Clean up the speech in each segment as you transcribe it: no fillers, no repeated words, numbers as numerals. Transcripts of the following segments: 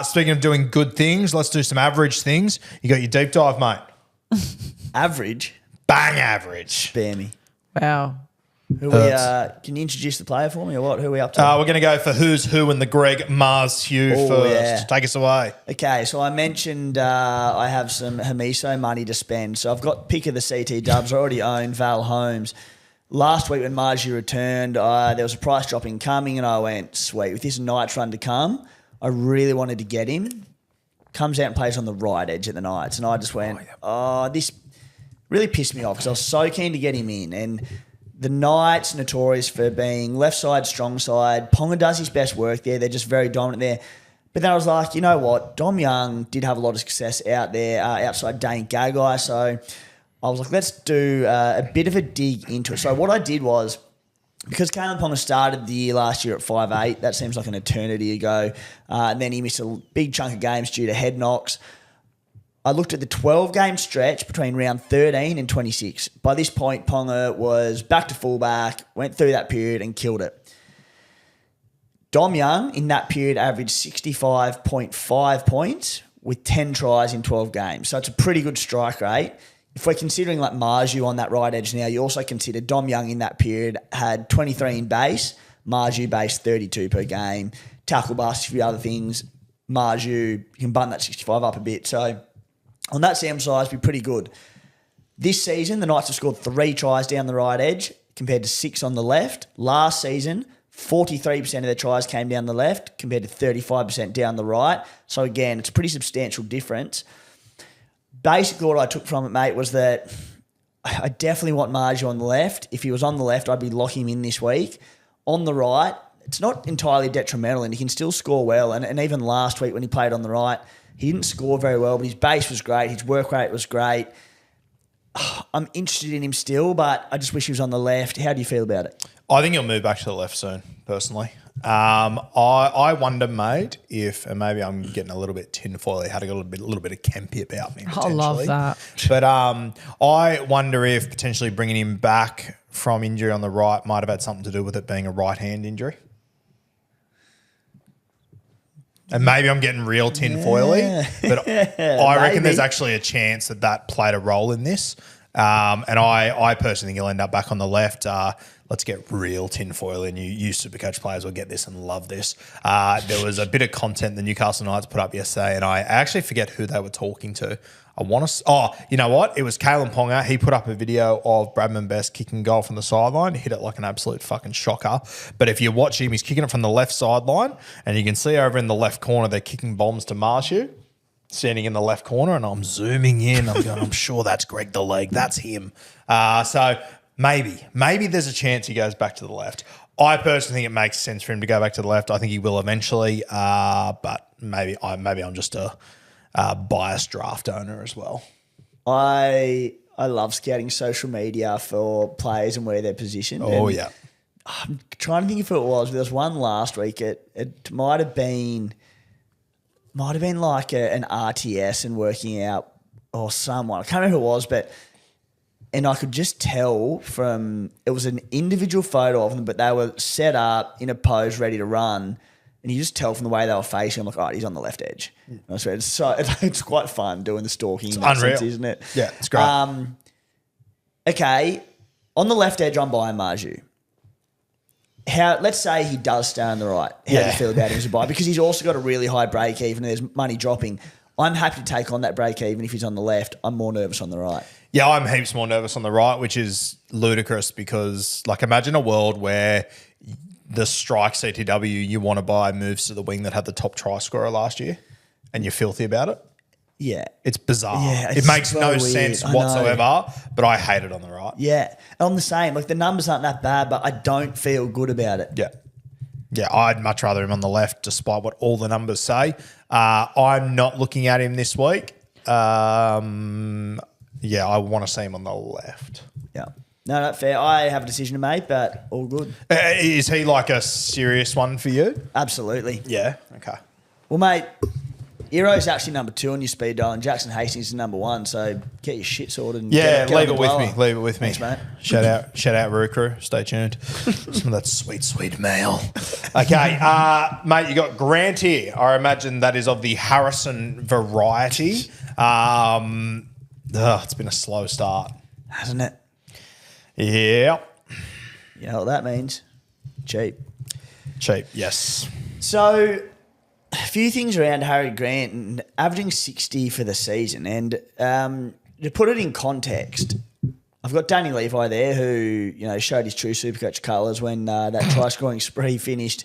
Speaking of doing good things, let's do some average things. You got your deep dive, mate. Average? Bang average. Spare me. Wow. Can you introduce the player for me or what? Who are we up to? We're going to go for Who's Who and the Greg Marzhew first. Yeah. Take us away. Okay, so I mentioned I have some Hamiso money to spend. So I've got pick of the CT dubs. I already own Val Holmes. Last week when Marzhew returned, there was a price drop incoming and I went, sweet, with this Knights run to come, I really wanted to get him. Comes out and plays on the right edge at the Knights. And I just went, this really pissed me off because I was so keen to get him in. And the Knights notorious for being left side, strong side. Ponga does his best work there. They're just very dominant there. But then I was like, you know what? Dom Young did have a lot of success out there, outside Dane Gagai. So I was like, let's do a bit of a dig into it. So what I did was, because Kalen Ponga started the year last year at 5'8", that seems like an eternity ago, and then he missed a big chunk of games due to head knocks. I looked at the 12-game stretch between round 13 and 26. By this point, Ponga was back to fullback, went through that period and killed it. Dom Young, in that period, averaged 65.5 points with 10 tries in 12 games. So it's a pretty good strike rate. If we're considering like Marzhew on that right edge now, you also consider Dom Young in that period had 23 in base, Marzhew base 32 per game, tackle bust, a few other things. Marzhew, you can button that 65 up a bit. So on that sample size, be pretty good. This season, the Knights have scored 3 tries down the right edge compared to 6 on the left. Last season, 43% of their tries came down the left compared to 35% down the right. So again, it's a pretty substantial difference. Basically, what I took from it, mate, was that I definitely want Marzhew on the left. If he was on the left, I'd be locking him in this week. On the right, it's not entirely detrimental and he can still score well. And even last week when he played on the right, he didn't score very well, but his base was great. His work rate was great. I'm interested in him still, but I just wish he was on the left. How do you feel about it? I think he'll move back to the left soon, personally. I wonder, mate, if, and maybe I'm getting a little bit tinfoily, had a little bit of Kempy about me. I love that. But I wonder if potentially bringing him back from injury on the right might have had something to do with it being a right hand injury. And maybe I'm getting real tinfoily, but I reckon there's actually a chance that played a role in this. And I personally think he'll end up back on the left. Let's get real tinfoily, and you Supercoach players will get this and love this. There was a bit of content the Newcastle Knights put up yesterday, and I actually forget who they were talking to. You know what? It was Kalen Ponga. He put up a video of Bradman Best kicking goal from the sideline. He hit it like an absolute fucking shocker. But if you watch him, he's kicking it from the left sideline, and you can see over in the left corner they're kicking bombs to Marzhew, standing in the left corner, and I'm zooming in. I'm going, I'm sure that's Greg the Leg. That's him. So maybe there's a chance he goes back to the left. I personally think it makes sense for him to go back to the left. I think he will eventually, but maybe I'm just a biased draft owner as well. I love scouting social media for players and where they're positioned. Oh, yeah. I'm trying to think if it was. There was one last week. It might have been like an RTS and working out or someone. I can't remember who it was, and I could just tell it was an individual photo of them, but they were set up in a pose ready to run. And you just tell from the way they were facing, I'm like, all right, he's on the left edge. I swear, it's quite fun doing the stalking. It's unreal, sense, isn't it? Yeah, it's great. Okay, on the left edge, I'm buying Marzhew. Let's say he does stay on the right. How do you feel about him as a buy? Because he's also got a really high break even and there's money dropping. I'm happy to take on that break even if he's on the left. I'm more nervous on the right. Yeah, I'm heaps more nervous on the right, which is ludicrous because, like, imagine a world where the strike CTW you want to buy moves to the wing that had the top try scorer last year and you're filthy about it. Yeah. It's bizarre. Yeah, it makes so no weird. sense whatsoever, but I hate it on the right. Yeah. I'm the same. Like, the numbers aren't that bad, but I don't feel good about it. Yeah. Yeah, I'd much rather him on the left despite what all the numbers say. I'm not looking at him this week. I want to see him on the left. Yeah. No, fair. I have a decision to make, but all good. Is he like a serious one for you? Absolutely. Yeah. Okay. Well, mate, Hero's actually number 2 on your speed dial, and Jackson Hastings is number 1. So get your shit sorted. And Yeah, get leave it with me. Leave it with me. Thanks, mate. Shout out, Roo Crew. Stay tuned. Some of that sweet mail. Okay, mate, you got Grant here. I imagine that is of the Harrison variety. It's been a slow start, hasn't it? Yeah. You know what that means? Cheap. Yes. So, a few things around Harry Grant and averaging 60 for the season. And to put it in context, I've got Danny Levi there who, showed his true Supercoach colours when that try scoring spree finished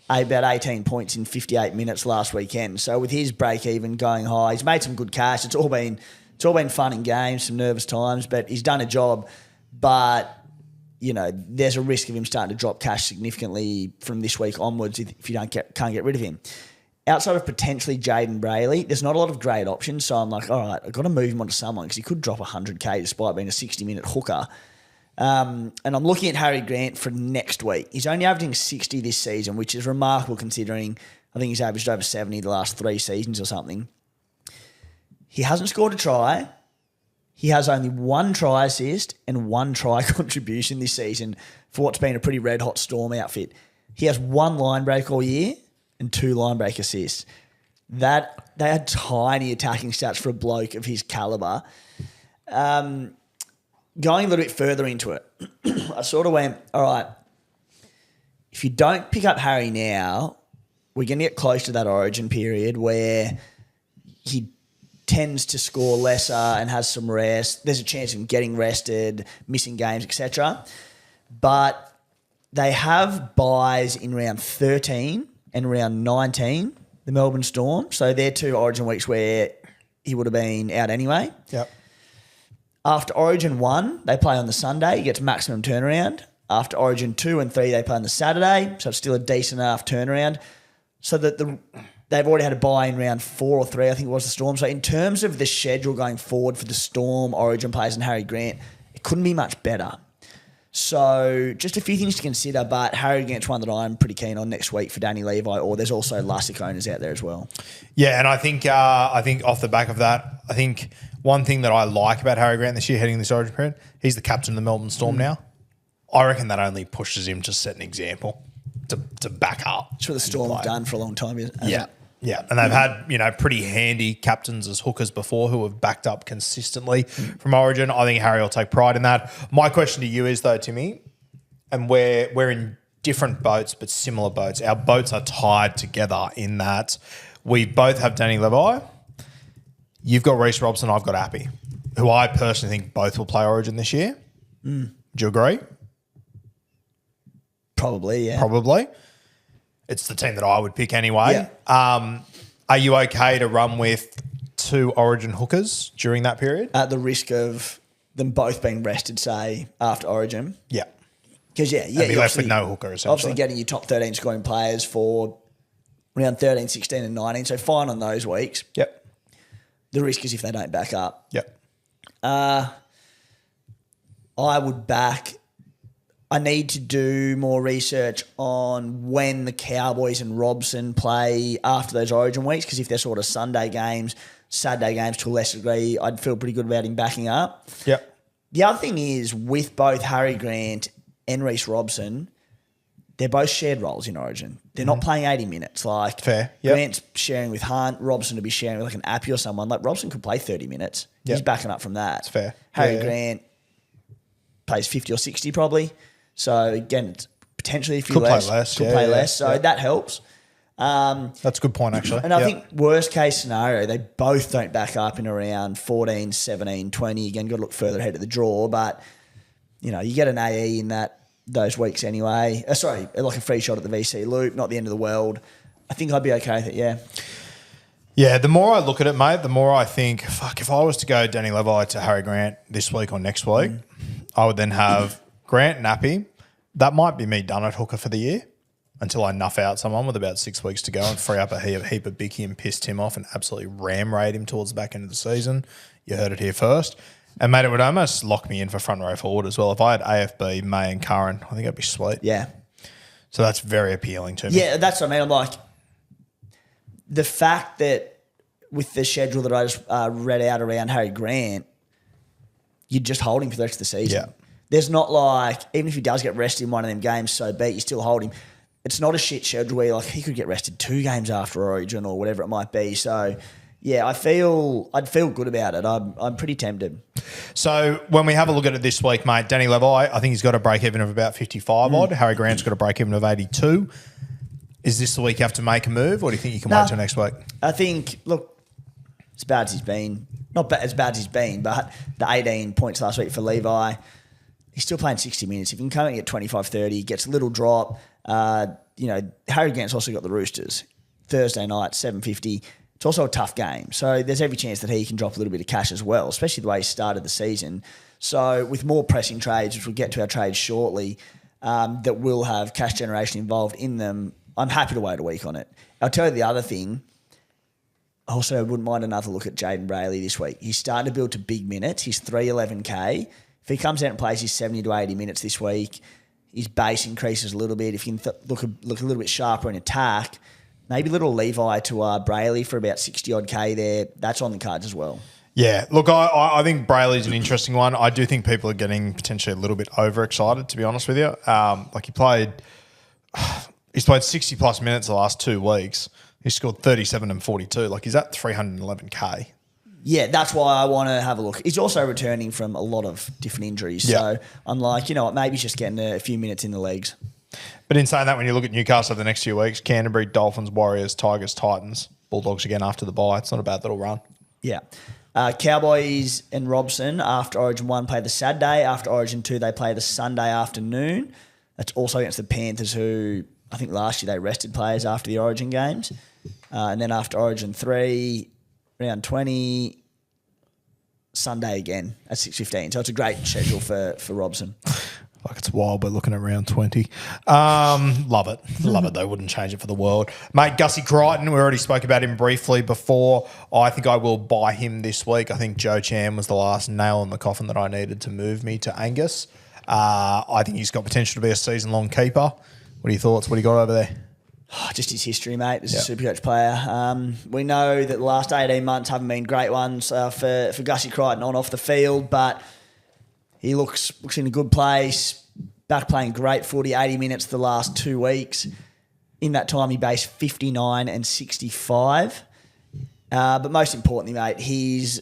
about 18 points in 58 minutes last weekend. So with his break even going high, he's made some good cash. It's all been fun and games, some nervous times, but he's done a job. But there's a risk of him starting to drop cash significantly from this week onwards if you can't get rid of him. Outside of potentially Jaden Brayley, there's not a lot of great options. So I'm like, all right, I've got to move him onto someone because he could drop 100K despite being a 60-minute hooker. And I'm looking at Harry Grant for next week. He's only averaging 60 this season, which is remarkable considering I think he's averaged over 70 the last 3 seasons or something. He hasn't scored a try. He has only 1 try assist and 1 try contribution this season for what's been a pretty red-hot Storm outfit. He has 1 line break all year and 2 line break assists. They are tiny attacking stats for a bloke of his calibre. Going a little bit further into it, I sort of went, all right, if you don't pick up Harry now, we're going to get close to that origin period where he tends to score lesser and has some rest. There's a chance of him getting rested, missing games, etc. But they have buys in round 13 and round 19, the Melbourne Storm. So they're 2 origin weeks where he would have been out anyway. Yep. After Origin 1, they play on the Sunday. He gets maximum turnaround. After Origin 2 and 3, they play on the Saturday. So it's still a decent enough turnaround. So that they've already had a bye in round 4 or 3, I think it was the Storm. So in terms of the schedule going forward for the Storm, Origin players and Harry Grant, it couldn't be much better. So just a few things to consider, but Harry Grant's one that I'm pretty keen on next week for Danny Levi, or there's also Lussick owners out there as well. Yeah, and I think off the back of that, I think one thing that I like about Harry Grant this year heading this Origin period, he's the captain of the Melbourne Storm now. I reckon that only pushes him to set an example to back up. That's what the Storm have done for a long time, isn't it? Yeah. Yeah, and they've had, pretty handy captains as hookers before who have backed up consistently from Origin. I think Harry will take pride in that. My question to you is, though, Timmy, and we're in different boats but similar boats. Our boats are tied together in that we both have Danny Levi. You've got Reece Robson, I've got Appy, who I personally think both will play Origin this year. Do you agree? Probably, yeah. Probably. It's the team that I would pick anyway. Yeah. Are you okay to run with 2 Origin hookers during that period? At the risk of them both being rested, say, after Origin? Yeah. Because, and be left with no hooker, essentially. Obviously getting your top 13 scoring players for round 13, 16 and 19, so fine on those weeks. Yep. The risk is if they don't back up. Yep. I would back... I need to do more research on when the Cowboys and Robson play after those Origin weeks, because if they're sort of Sunday games, Saturday games to a lesser degree, I'd feel pretty good about him backing up. Yep. The other thing is, with both Harry Grant and Reece Robson, they're both shared roles in Origin. They're not playing 80 minutes. Like, fair. Yep. Grant's sharing with Hunt, Robson to be sharing with like an Appy or someone. Like, Robson could play 30 minutes. Yep. He's backing up from that. That's fair. Harry Grant plays 50 or 60 probably. So, again, it's potentially if you could play less. So that helps. That's a good point, actually. And I think worst case scenario, they both don't back up in around 14, 17, 20. Again, got to look further ahead of the draw. But, you get an AE in those weeks anyway. Like a free shot at the VC loop, not the end of the world. I think I'd be okay with it, yeah. Yeah, the more I look at it, mate, the more I think, if I was to go Danny Levi to Harry Grant this week or next week, I would then have Grant and Appy. That might be me done at hooker for the year until I nuff out someone with about 6 weeks to go and free up a heap of Bicky and piss Tim off and absolutely ram raid him towards the back end of the season. You heard it here first. And, mate, it would almost lock me in for front row forward as well. If I had AFB, May and Curran, I think that'd be sweet. Yeah. So that's very appealing to me. Yeah, that's what I mean. I'm like, the fact that with the schedule that I just read out around Harry Grant, you'd just hold him for the rest of the season. Yeah. There's not like, even if he does get rested in one of them games, so be it, you still hold him. It's not a shit schedule where like he could get rested 2 games after Origin or whatever it might be. So, yeah, I'd feel good about it. I'm pretty tempted. So when we have a look at it this week, mate, Danny Levi, I think he's got a break even of about 55 odd. Harry Grant's got a break even of 82. Is this the week you have to make a move, or do you think you can wait till next week? I think, look, as bad as he's been, not as bad as he's been, but the 18 points last week for Levi, he's still playing 60 minutes. If he can come in at 25-30, gets a little drop. Harry Grant's also got the Roosters Thursday night, 7:50. It's also a tough game. So there's every chance that he can drop a little bit of cash as well, especially the way he started the season. So with more pressing trades, which we'll get to our trades shortly, that will have cash generation involved in them, I'm happy to wait a week on it. I'll tell you the other thing. Also, I wouldn't mind another look at Jaden Brayley this week. He's starting to build to big minutes. He's 311K. If he comes out and plays his 70 to 80 minutes this week, his base increases a little bit. If he can look a little bit sharper in attack, maybe little Levi to Brayley for about 60-odd K there. That's on the cards as well. Yeah, look, I think Brayley's an interesting one. I do think people are getting potentially a little bit overexcited, to be honest with you. He's played 60-plus minutes the last 2 weeks. He's scored 37 and 42. Like, he's at 311K. Yeah, that's why I want to have a look. He's also returning from a lot of different injuries. Yeah. So I'm like, you know what, maybe he's just getting a few minutes in the legs. But in saying that, when you look at Newcastle the next few weeks, Canterbury, Dolphins, Warriors, Tigers, Titans, Bulldogs again after the bye. It's not a bad little run. Yeah. Cowboys and Robson after Origin 1 play the Saturday. After Origin 2, they play the Sunday afternoon. That's also against the Panthers, who I think last year they rested players after the Origin games. And then after Origin 3, round 20, Sunday again at 6:15. So it's a great schedule for Robson. Like, it's wild. We're looking at round 20. Love it. Love it, though. Wouldn't change it for the world. Mate, Gussie Crichton, we already spoke about him briefly before. I think I will buy him this week. I think Joe Chan was the last nail in the coffin that I needed to move me to Angus. I think he's got potential to be a season-long keeper. What are your thoughts? What do you got over there? Just his history, mate, as a Supercoach player. We know that the last 18 months haven't been great ones for Gussie Crichton on off the field, but he looks in a good place, back playing great footy, 80 minutes the last 2 weeks. In that time, he based 59 and 65. But most importantly, mate, he's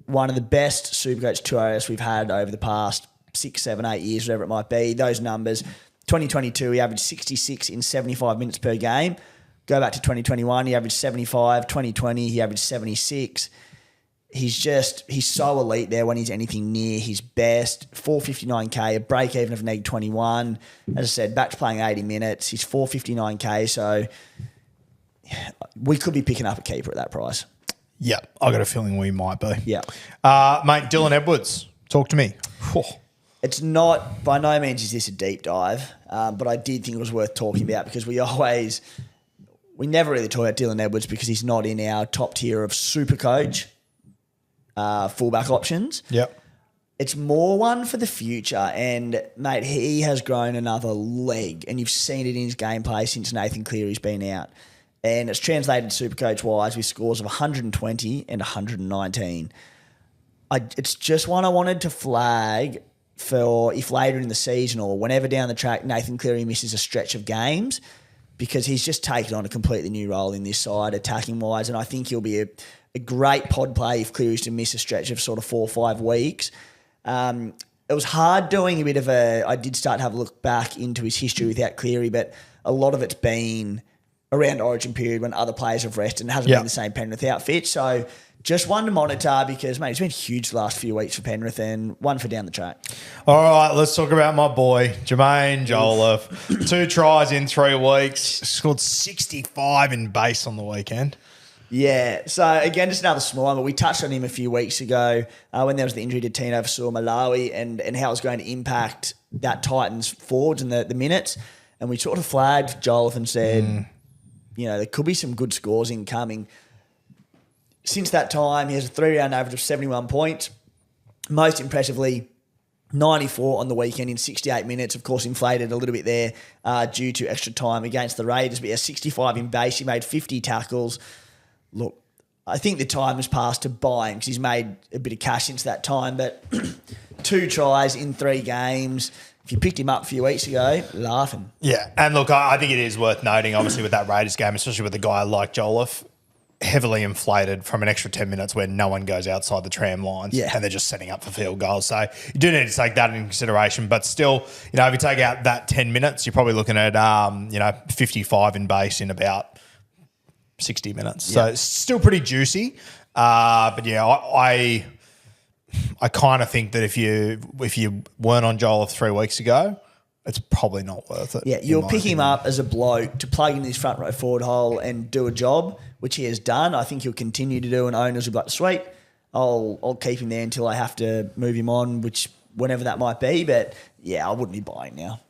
one of the best Supercoach tourists we've had over the past 6, 7, 8 years, whatever it might be. Those numbers, 2022, he averaged 66 in 75 minutes per game. Go back to 2021, he averaged 75. 2020, he averaged 76. He's so elite there when he's anything near his best. 459K, a break even of -21. As I said, back to playing 80 minutes. He's 459K, so we could be picking up a keeper at that price. Yeah, I got a feeling we might be. Yeah. Mate, Dylan Edwards, talk to me. It's not, by no means is this a deep dive, but I did think it was worth talking about because we never really talk about Dylan Edwards because he's not in our top tier of Supercoach fullback options. Yep. It's more one for the future, and mate, he has grown another leg, and you've seen it in his gameplay since Nathan Cleary's been out, and it's translated Supercoach wise with scores of 120 and 119. It's just one I wanted to flag for if later in the season or whenever down the track Nathan Cleary misses a stretch of games, because he's just taken on a completely new role in this side attacking wise, and I think he'll be a great pod play if Cleary's to miss a stretch of sort of 4 or 5 weeks. It was hard doing a bit of I did start to have a look back into his history without Cleary, but a lot of it's been around Origin period when other players have rested and it hasn't been the same Penrith outfit. So just one to monitor because, mate, it's been huge the last few weeks for Penrith and one for down the track. All right, let's talk about my boy, Jermaine Jolof. 2 tries in 3 weeks. Scored 65 in base on the weekend. Yeah, so again, just another small one, but we touched on him a few weeks ago when there was the injury to Tino Fasua-Malawi and how it was going to impact that Titans forwards and the minutes. And we sort of flagged Jolof and said, there could be some good scores incoming. Since that time, he has a 3-round average of 71 points. Most impressively, 94 on the weekend in 68 minutes. Of course, inflated a little bit there due to extra time against the Raiders. But he has 65 in base. He made 50 tackles. Look, I think the time has passed to buy him because he's made a bit of cash since that time. But 2 tries in 3 games. If you picked him up a few weeks ago, laughing. Yeah, and look, I think it is worth noting, obviously, with that Raiders game, especially with a guy like Jolof, heavily inflated from an extra 10 minutes where no one goes outside the tram lines and they're just setting up for field goals. So you do need to take that into consideration. But still, if you take out that 10 minutes, you're probably looking at, 55 in base in about 60 minutes. So it's still pretty juicy. But yeah, I kind of think that if you weren't on Joel 3 weeks ago, it's probably not worth it. Yeah, you'll pick him up as a bloke to plug in his front row forward hole and do a job, which he has done. I think he'll continue to do, and owners will be like, sweet, I'll keep him there until I have to move him on, which whenever that might be. But yeah, I wouldn't be buying now.